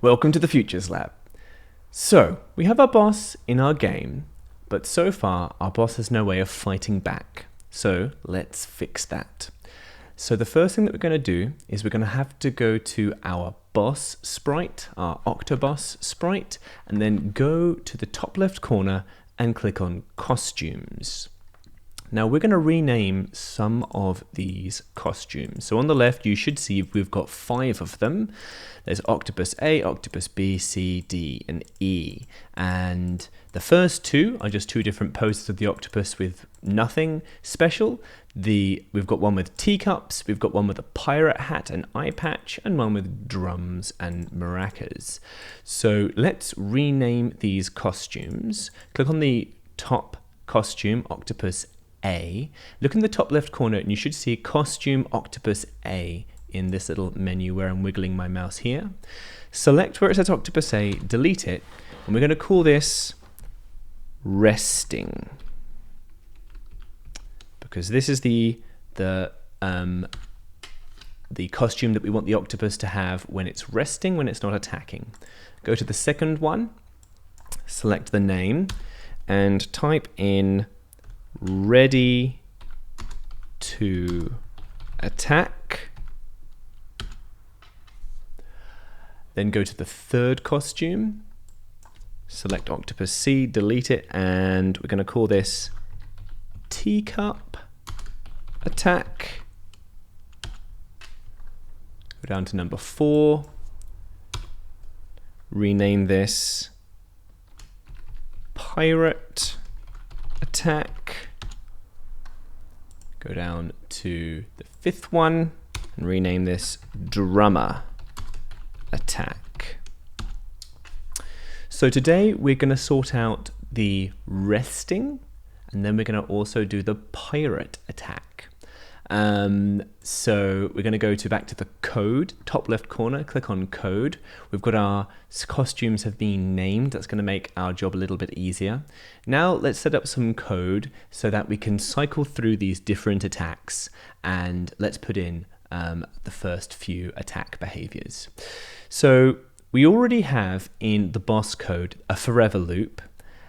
Welcome to the Futures Lab. So, we have our boss in our game, but so far our boss has no way of fighting back. So, let's fix that. So the first thing that we're going to do is we're going to have to go to our boss sprite, our Octoboss sprite, and then go to the top left corner and click on costumes. Now we're going to rename some of these costumes. So on the left you should see we've got 5 of them. There's Octopus A, Octopus B, C, D, and E. And the first 2 are just 2 different poses of the octopus with nothing special. We've got one with teacups, we've got one with a pirate hat and eye patch, and one with drums and maracas. So let's rename these costumes. Click on the top costume, Octopus A. Look in the top left corner and you should see Costume Octopus A in this little menu where I'm wiggling my mouse here. Select where it says Octopus A, delete it, and we're going to call this Resting. Because this is the costume that we want the octopus to have when it's resting, when it's not attacking. Go to the second one, select the name, and type in ready to attack. Then go to the third costume, select Octopus C, delete it, and we're going to call this Teacup Attack. Go down to number 4, rename this Pirate Attack. Go down to the 5th one and rename this Drummer Attack. So today we're going to sort out the resting, and then we're going to also do the pirate attack. So we're going to go back to the code, top left corner, click on code. We've got our costumes have been named. That's going to make our job a little bit easier. Now let's set up some code so that we can cycle through these different attacks, and let's put in the first few attack behaviors. So we already have in the boss code a forever loop.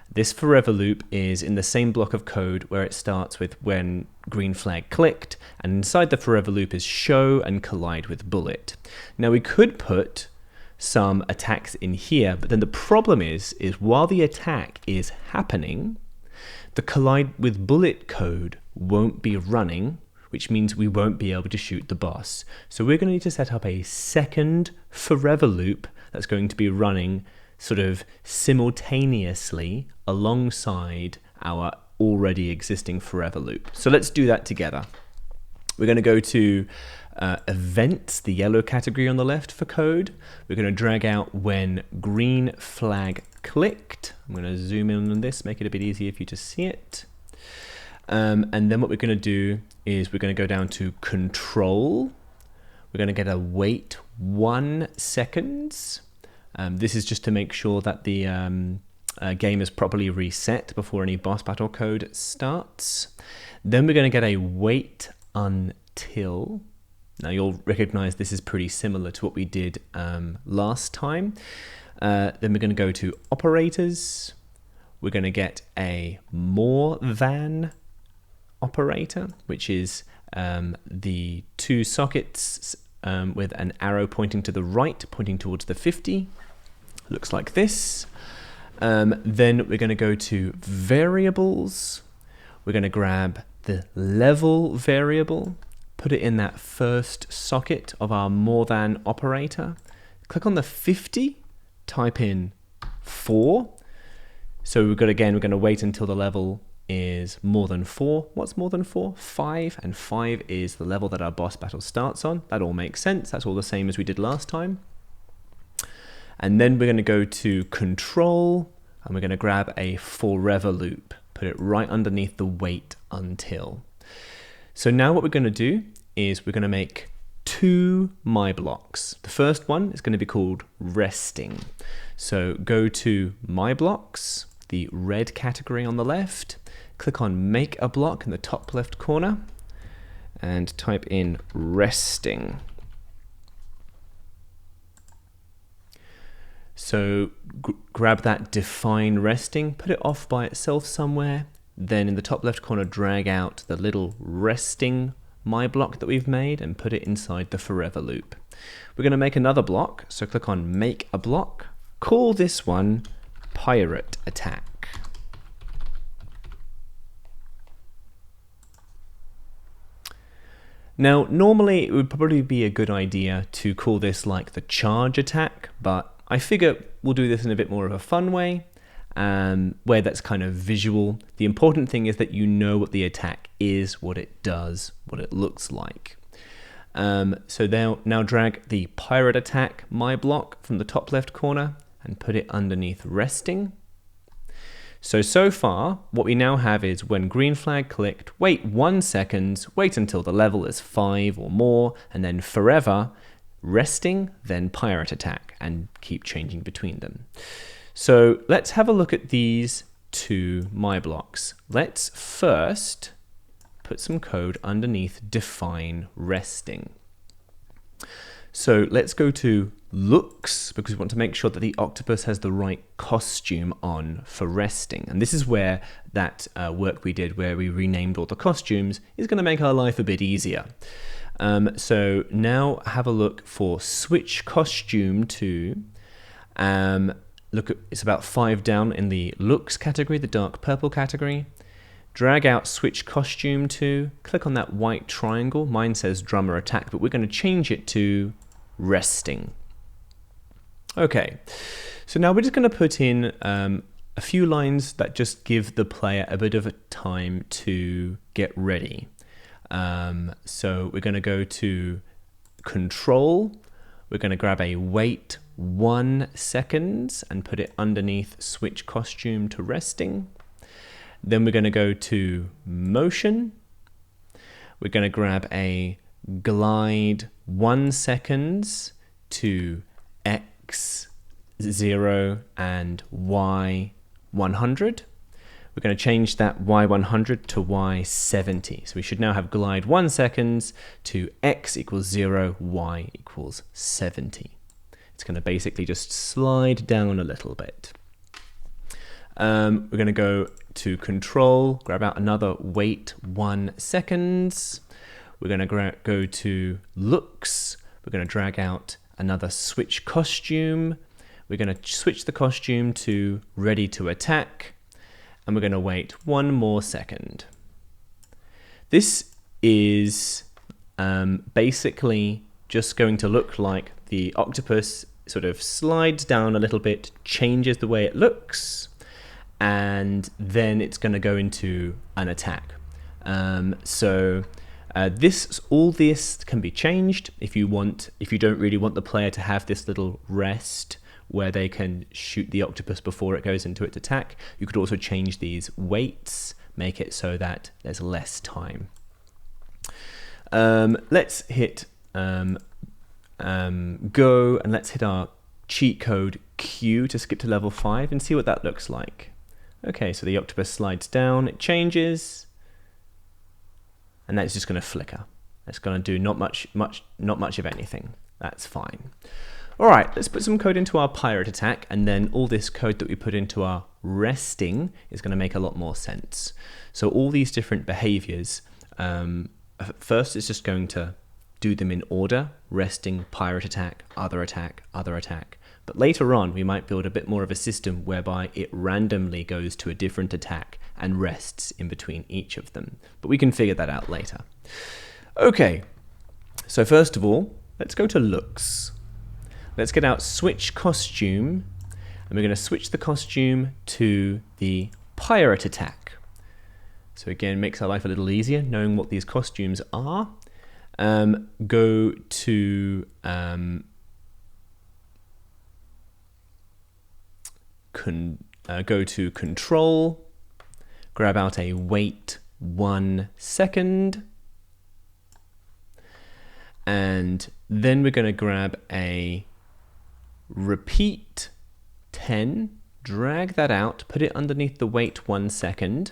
This forever loop is in the same block of code where it starts with when green flag clicked, and inside the forever loop is show and collide with bullet. Now we could put some attacks in here, but then the problem is while the attack is happening, the collide with bullet code won't be running, which means we won't be able to shoot the boss. So we're going to need to set up a second forever loop that's going to be running sort of simultaneously alongside our already existing forever loop. So let's do that together. We're going to go to events, the yellow category on the left for code. We're going to drag out when green flag clicked. I'm going to zoom in on this, make it a bit easier for you to see it. And then what we're going to do is we're going to go down to control. We're going to get a wait 1 second. This is just to make sure that the game is properly reset before any boss battle code starts. Then we're going to get a wait until. Now you'll recognize this is pretty similar to what we did last time. Then we're going to go to operators. We're going to get a more than operator, which is the 2 sockets with an arrow pointing to the right, pointing towards the 50. Looks like this. Then we're going to go to variables. We're going to grab the level variable, put it in that first socket of our more than operator. Click on the 50, type in 4. So we're going to wait until the level is more than 4. What's more than 4? 5, and 5 is the level that our boss battle starts on. That all makes sense. That's all the same as we did last time. And then we're going to go to control, and we're going to grab a forever loop, put it right underneath the wait until. So now what we're going to do is we're going to make 2 my blocks. The first one is going to be called resting. So go to my blocks, the red category on the left, click on make a block in the top left corner, and type in resting. So grab that define resting, put it off by itself somewhere. Then in the top left corner, drag out the little resting my block that we've made and put it inside the forever loop. We're going to make another block. So click on make a block. Call this one pirate attack. Now, normally it would probably be a good idea to call this like the charge attack, but I figure we'll do this in a bit more of a fun way, where that's kind of visual. The important thing is that you know what the attack is, what it does, what it looks like. So now drag the pirate attack my block from the top left corner and put it underneath resting. So far, what we now have is when green flag clicked, wait 1 second, wait until the level is 5 or more, and then forever, resting, then pirate attack, and keep changing between them. So let's have a look at these two my blocks. Let's first put some code underneath define resting. So let's go to looks, because we want to make sure that the octopus has the right costume on for resting. And this is where that work we did where we renamed all the costumes is going to make our life a bit easier. So now have a look for switch costume to, it's about 5 down in the looks category, the dark purple category. Drag out switch costume to, click on that white triangle. Mine says drummer attack, but we're going to change it to resting. Okay, so now we're just going to put in a few lines that just give the player a bit of a time to get ready. So we're going to go to control. We're going to grab a wait 1 second and put it underneath switch costume to resting. Then we're going to go to motion. We're going to grab a glide 1 second to X 0 and Y 100. We're going to change that Y 100 to Y 70. So we should now have glide 1 second to X equals 0, Y equals 70. It's going to basically just slide down a little bit. We're going to go to control, grab out another wait 1 second. We're going to go to looks. We're going to drag out another switch costume. We're going to switch the costume to ready to attack. And we're going to wait 1 more second. This is basically just going to look like the octopus sort of slides down a little bit, changes the way it looks, and then it's going to go into an attack. All this can be changed if you don't really want the player to have this little rest where they can shoot the octopus before it goes into its attack. You could also change these weights, make it so that there's less time. Let's hit go, and let's hit our cheat code Q to skip to level 5 and see what that looks like. Okay, so the octopus slides down, it changes, and that's just going to flicker. It's going to do not much of anything. That's fine. All right, let's put some code into our pirate attack, and then all this code that we put into our resting is going to make a lot more sense. So all these different behaviors, first it's just going to do them in order: resting, pirate attack, other attack, other attack. But later on, we might build a bit more of a system whereby it randomly goes to a different attack and rests in between each of them. But we can figure that out later. Okay, so first of all, let's go to looks. Let's get out switch costume, and we're going to switch the costume to the pirate attack. So again, makes our life a little easier knowing what these costumes are. Go to control, grab out a wait 1 second, and then we're going to grab a repeat 10, drag that out, put it underneath the wait 1 second,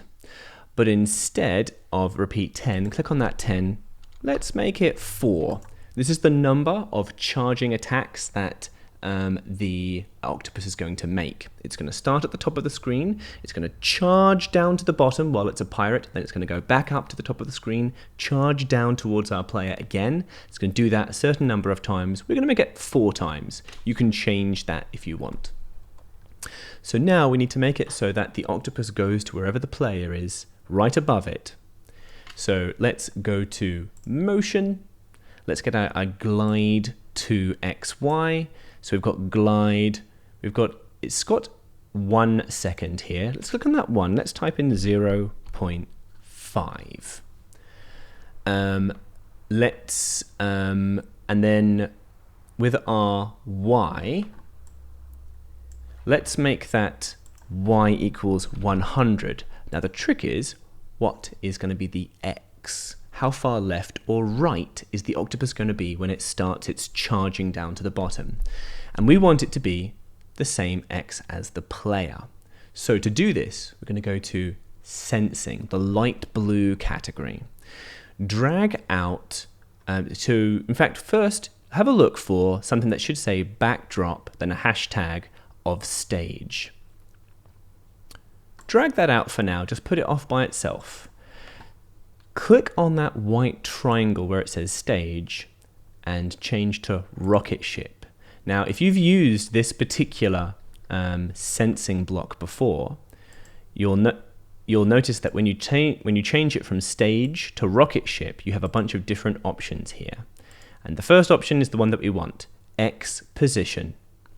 but instead of repeat 10, click on that 10, let's make it 4. This is the number of charging attacks that the octopus is going to make. It's going to start at the top of the screen, it's going to charge down to the bottom while it's a pirate, then it's going to go back up to the top of the screen, charge down towards our player again. It's going to do that a certain number of times. We're going to make it 4 times. You can change that if you want. So now we need to make it so that the octopus goes to wherever the player is, right above it. So let's go to motion. Let's get our glide to XY. So we've got glide. It's got 1 second here. Let's click on that 1. Let's type in 0.5. And then with our Y, let's make that Y equals 100. Now the trick is, what is going to be the X? How far left or right is the octopus going to be when it starts its charging down to the bottom? And we want it to be the same X as the player. So to do this, we're going to go to sensing, the light blue category. Drag out in fact, first have a look for something that should say backdrop, then a hashtag of stage. Drag that out for now, just put it off by itself. Click on that white triangle where it says stage and change to rocket ship. Now, if you've used this particular sensing block before, you'll notice that when you change it from stage to rocket ship, you have a bunch of different options here. And the first option is the one that we want, X position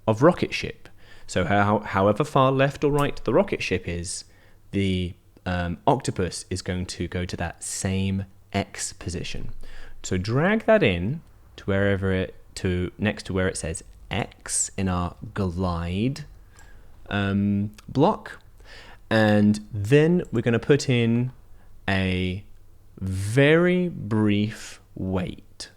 of rocket ship. So however far left or right the rocket ship is, the octopus is going to go to that same X position. So drag that in to next to where it says X in our glide block, and then we're going to put in a very brief wait.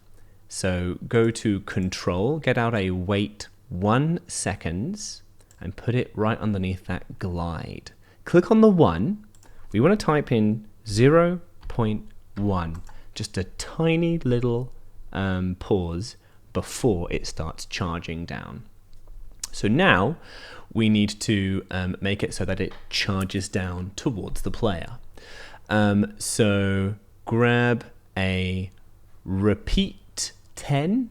So go to Control, get out a wait 1 second, and put it right underneath that glide. Click on the 1. We want to type in 0.1, just a tiny little pause before it starts charging down. So now we need to make it so that it charges down towards the player. So grab a repeat 10,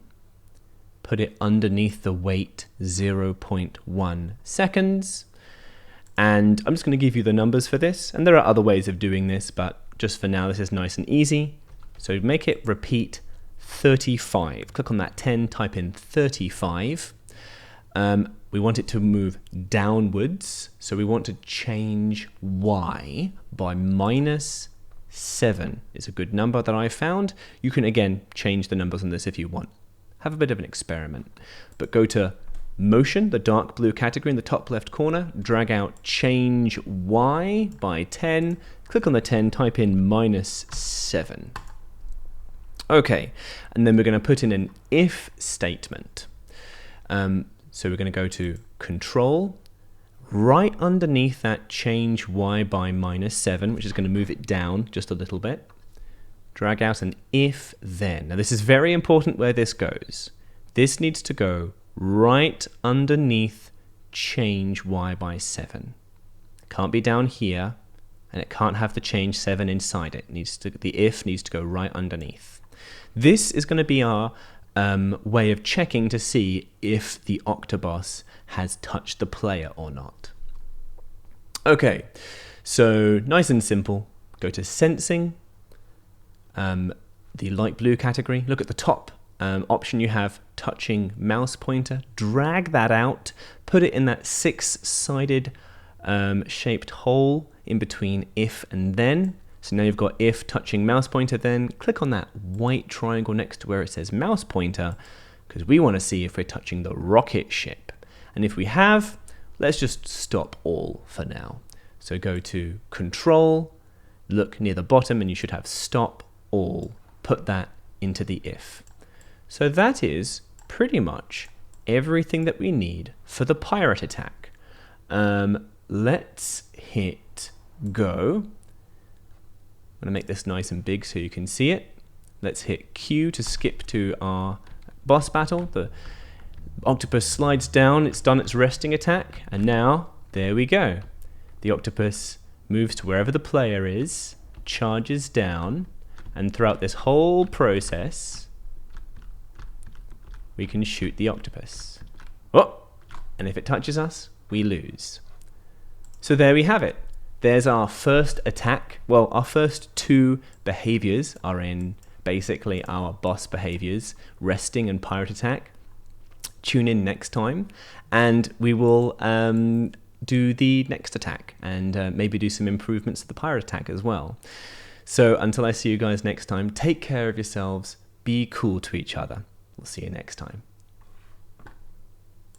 put it underneath the wait 0.1 seconds. And I'm just going to give you the numbers for this. And there are other ways of doing this, but just for now, this is nice and easy. So make it repeat 35. Click on that 10, type in 35. We want it to move downwards. So we want to change Y by -7 is a good number that I found. You can, again, change the numbers on this if you want. Have a bit of an experiment. But go to Motion, the dark blue category in the top left corner, drag out change Y by 10, click on the 10, type in -7. Okay, and then we're going to put in an if statement. So we're going to go to Control, right underneath that change Y by -7, which is going to move it down just a little bit. Drag out an if then. Now this is very important where this goes. This needs to go right underneath change Y by 7. It can't be down here, and it can't have the change 7 inside it. The if needs to go right underneath. This is going to be our way of checking to see if the octopus has touched the player or not. Okay, so nice and simple. Go to Sensing, the light blue category. Look at the top option you have, touching mouse pointer. Drag that out, put it in that 6-sided shaped hole in between if and then. So now you've got if touching mouse pointer, then click on that white triangle next to where it says mouse pointer, because we want to see if we're touching the rocket ship. And if we have, let's just stop all for now. So go to Control, look near the bottom, and you should have stop all. Put that into the if. So that is pretty much everything that we need for the pirate attack. Let's hit go. I'm going to make this nice and big so you can see it. Let's hit Q to skip to our boss battle. Octopus slides down, it's done its resting attack, and now, there we go. The octopus moves to wherever the player is, charges down, and throughout this whole process, we can shoot the octopus. Oh! And if it touches us, we lose. So there we have it. There's our first attack. Well, our first two behaviors are in basically our boss behaviors, resting and pirate attack. Tune in next time, and we will do the next attack and maybe do some improvements to the pirate attack as well. So until I see you guys next time, take care of yourselves, be cool to each other. We'll see you next time.